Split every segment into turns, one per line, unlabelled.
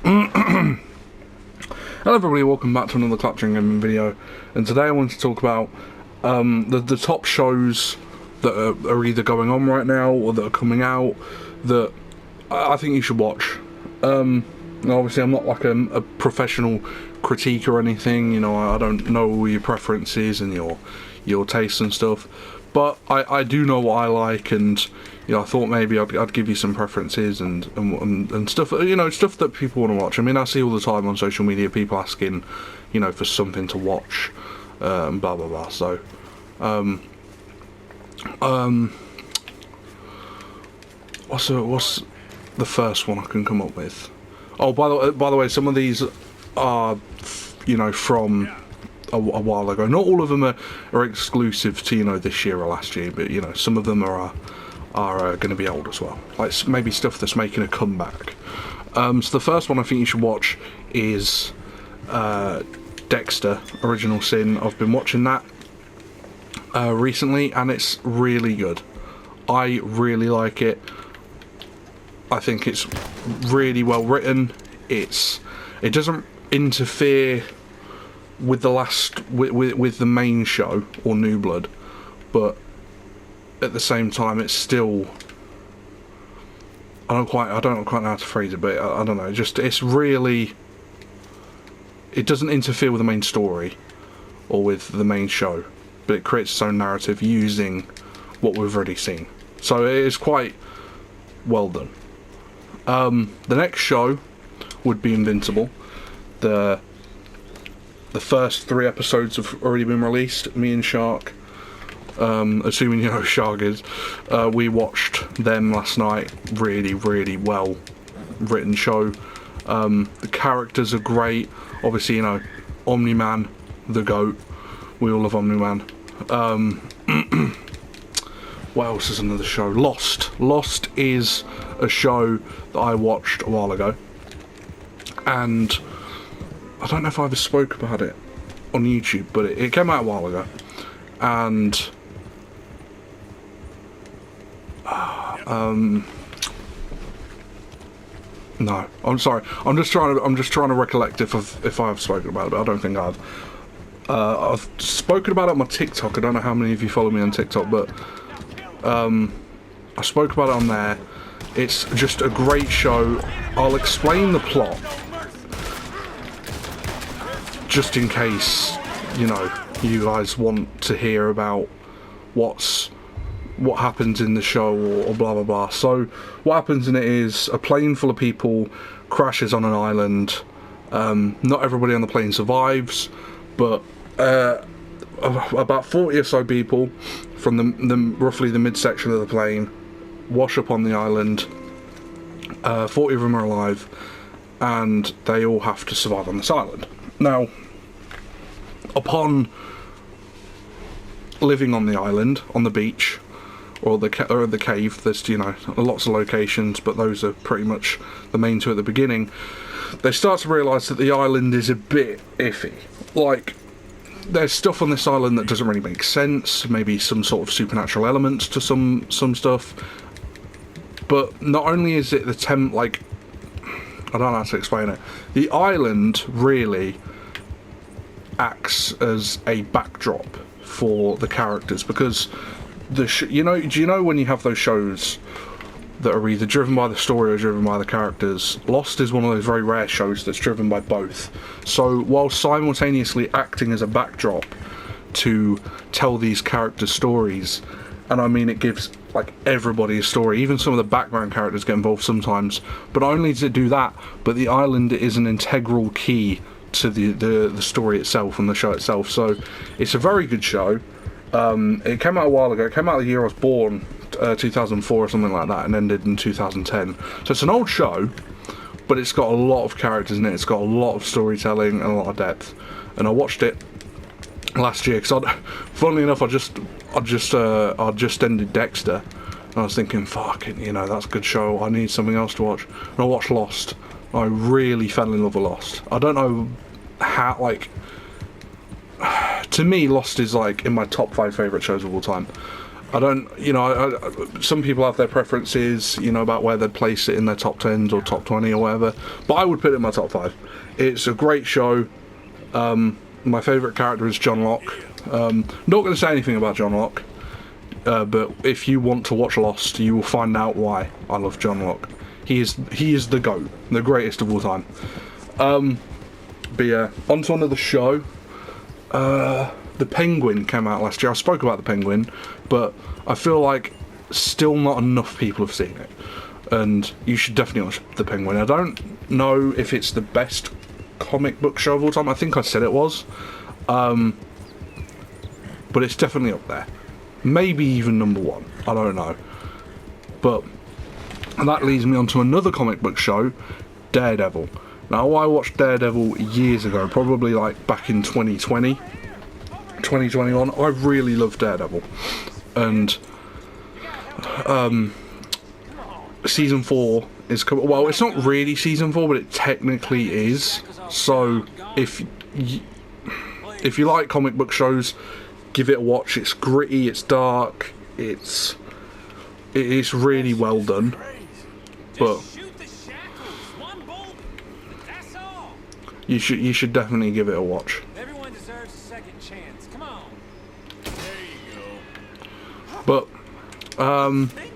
Hello everybody, welcome back to another Clutching Gaming video, and today I want to talk about the top shows that are either going on right now or that are coming out that I think you should watch. Obviously I'm not like a professional critique or anything, you know, I don't know all your preferences and your tastes and stuff, but I do know what I like, and you know, I thought maybe I'd give you some preferences and stuff, you know, stuff that people want to watch. I mean, I see all the time on social media people asking, you know, for something to watch, and blah blah blah. So, what's the first one I can come up with? Oh, by the way, some of these are, you know, from a while ago. Not all of them are exclusive to, you know, this year or last year, but you know, some of them are going to be old as well, like maybe stuff that's making a comeback. So the first one I think you should watch is Dexter: Original Sin. I've been watching that recently, and it's really good. I really like it. I think it's really well written. It doesn't interfere with with the main show or New Blood, but at the same time, it's still, I don't quite know how to phrase it, but I don't know. It's really, it doesn't interfere with the main story or with the main show, but it creates its own narrative using what we've already seen. So it is quite well done. The next show would be Invincible. The first 3 episodes have already been released. Me and Shark, assuming you know who Shark is, we watched them last night. Really, really well written show. The characters are great. Obviously, you know, Omni-Man, the GOAT. We all love Omni-Man. What else is another show? Lost. Lost is a show that I watched a while ago, and I don't know if I ever spoke about it on YouTube, but it came out a while ago, and no, I'm sorry. I'm just trying to recollect if I've spoken about it, but I don't think I've. I've spoken about it on my TikTok. I don't know how many of you follow me on TikTok, but I spoke about it on there. It's just a great show. I'll explain the plot, just in case, you know, you guys want to hear about what happens in the show or blah blah blah. So what happens in it is a plane full of people crashes on an island. Not everybody on the plane survives, but about 40 or so people from the roughly the midsection of the plane wash up on the island. 40 of them are alive, and they all have to survive on this island. Now, upon living on the island, on the beach, or the cave, there's, you know, lots of locations, but those are pretty much the main two at the beginning, they start to realise that the island is a bit iffy. Like, there's stuff on this island that doesn't really make sense, maybe some sort of supernatural elements to some stuff, but not only is it like, I don't know how to explain it, the island really acts as a backdrop for the characters, because do you know when you have those shows that are either driven by the story or driven by the characters? Lost is one of those very rare shows that's driven by both. So while simultaneously acting as a backdrop to tell these characters' stories, and I mean it gives like everybody a story, even some of the background characters get involved sometimes, but not only does it do that, but the island is an integral key to the story itself and the show itself. So it's a very good show. It came out a while ago. It came out the year I was born, 2004 or something like that, and ended in 2010. So it's an old show, but it's got a lot of characters in it. It's got a lot of storytelling and a lot of depth. And I watched it last year because, funnily enough, I just ended Dexter, and I was thinking, fuck it, you know, that's a good show. I need something else to watch, and I watched Lost. I really fell in love with Lost. I don't know how, like, to me, Lost is like in my top 5 favourite shows of all time. I don't, you know, some people have their preferences, you know, about where they'd place it in their top 10s or top 20 or whatever, but I would put it in my top 5. It's a great show. My favourite character is John Locke. Not going to say anything about John Locke, but if you want to watch Lost, you will find out why I love John Locke. He is the GOAT, the greatest of all time. But yeah, on to another show. The Penguin came out last year. I spoke about The Penguin, but I feel like still not enough people have seen it. And you should definitely watch The Penguin. I don't know if it's the best comic book show of all time. I think I said it was. But it's definitely up there. Maybe even number 1. I don't know. But that leads me on to another comic book show, Daredevil. Now, I watched Daredevil years ago, probably like back in 2020. 2021. I really love Daredevil, and season 4 is coming. Well, it's not really season 4, but it technically is. So if you like comic book shows, give it a watch. It's gritty, it's dark, it's really well done. But you should definitely give it a watch. But,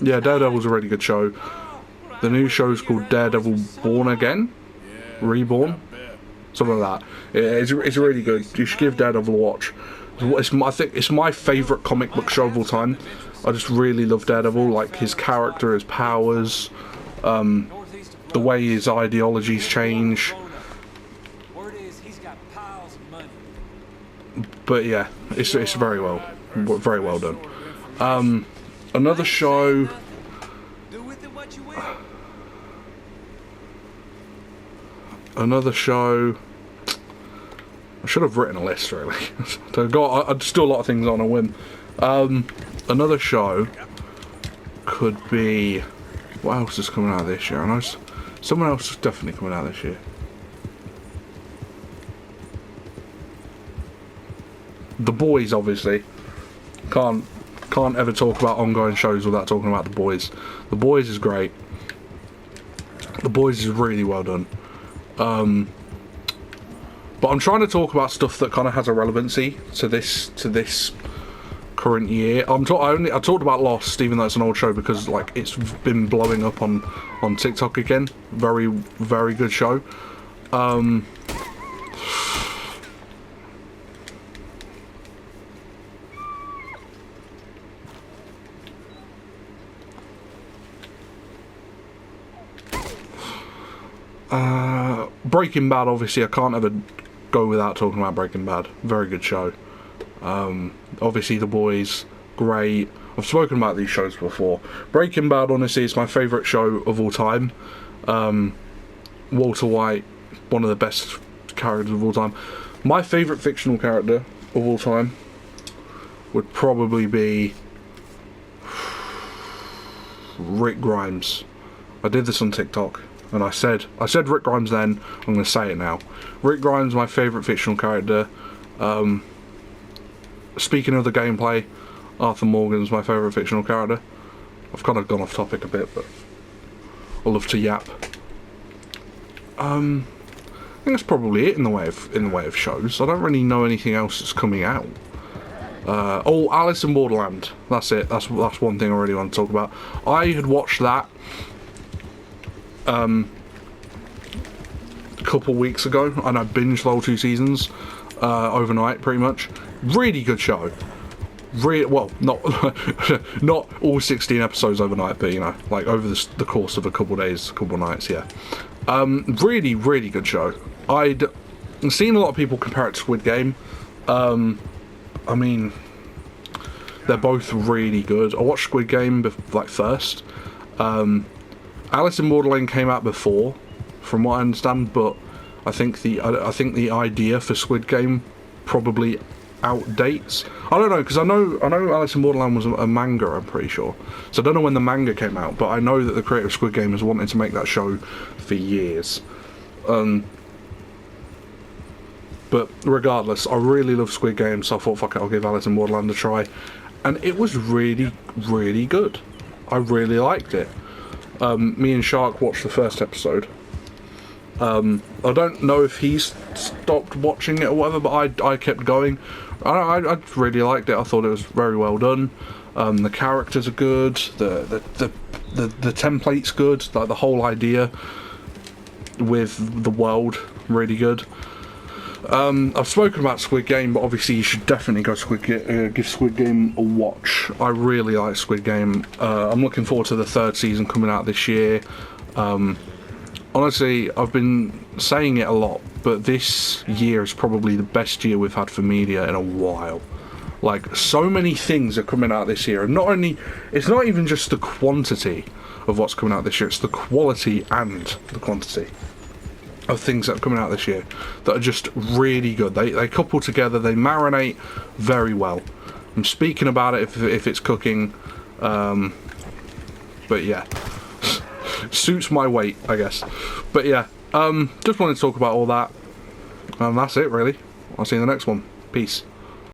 yeah, Daredevil's a really good show. The new show's called Daredevil Born Again? Reborn? Something like that. It's really good. You should give Daredevil a watch. I think it's my favourite comic book show of all time. I just really love Daredevil. Like, his character, his powers, the way his ideologies change. But yeah, it's very well done. Another show. I should have written a list, really. I'd just do a lot of things on a whim. Another show could be. What else is coming out this year? I know someone else is definitely coming out this year. The Boys, obviously. Can't ever talk about ongoing shows without talking about The Boys. The Boys is great. The Boys is really well done. But I'm trying to talk about stuff that kind of has a relevancy to this current year. I talked about Lost, even though it's an old show, because like it's been blowing up on TikTok again. Very, very good show. Breaking Bad, obviously, I can't ever go without talking about Breaking Bad. Very good show. Obviously, The Boys, great. I've spoken about these shows before. Breaking Bad, honestly, is my favourite show of all time. Walter White, one of the best characters of all time. My favourite fictional character of all time would probably be Rick Grimes. I did this on TikTok. And I said Rick Grimes then, I'm going to say it now. Rick Grimes, my favourite fictional character. Speaking of the gameplay, Arthur Morgan's my favourite fictional character. I've kind of gone off topic a bit, but I love to yap. I think that's probably it in the way of shows. I don't really know anything else that's coming out. Alice in Borderland. That's it. That's one thing I really want to talk about. I had watched that a couple weeks ago, and I binged the whole 2 seasons overnight, pretty much. Really good show. Well, not not all 16 episodes overnight, but you know, like over the course of a couple days, a couple nights. Yeah, really, really good show. I'd seen a lot of people compare it to Squid Game. I mean, they're both really good. I watched Squid Game first. Alice in Borderland came out before, from what I understand, but I think the idea for Squid Game probably outdates. I don't know, because I know Alice in Borderland was a manga, I'm pretty sure. So I don't know when the manga came out, but I know that the creator of Squid Game has wanted to make that show for years. But regardless, I really love Squid Game, so I thought, fuck it, I'll give Alice in Borderland a try. and it was really, really good. I really liked it. Me and Shark watched the first episode. I don't know if he's stopped watching it or whatever, but I kept going. I really liked it. I thought it was very well done. The characters are good. The template's good. Like the whole idea with the world, really good. I've spoken about Squid Game, but obviously you should definitely go give Squid Game a watch. I really like Squid Game. I'm looking forward to the third season coming out this year. Honestly, I've been saying it a lot, but this year is probably the best year we've had for media in a while. Like, so many things are coming out this year, and it's not even just the quantity of what's coming out this year, it's the quality and the quantity of things that are coming out this year that are just really good. They couple together, they marinate very well. I'm speaking about it if it's cooking, but yeah. Suits my weight, I guess. But yeah, just wanted to talk about all that. And that's it, really. I'll see you in the next one. Peace.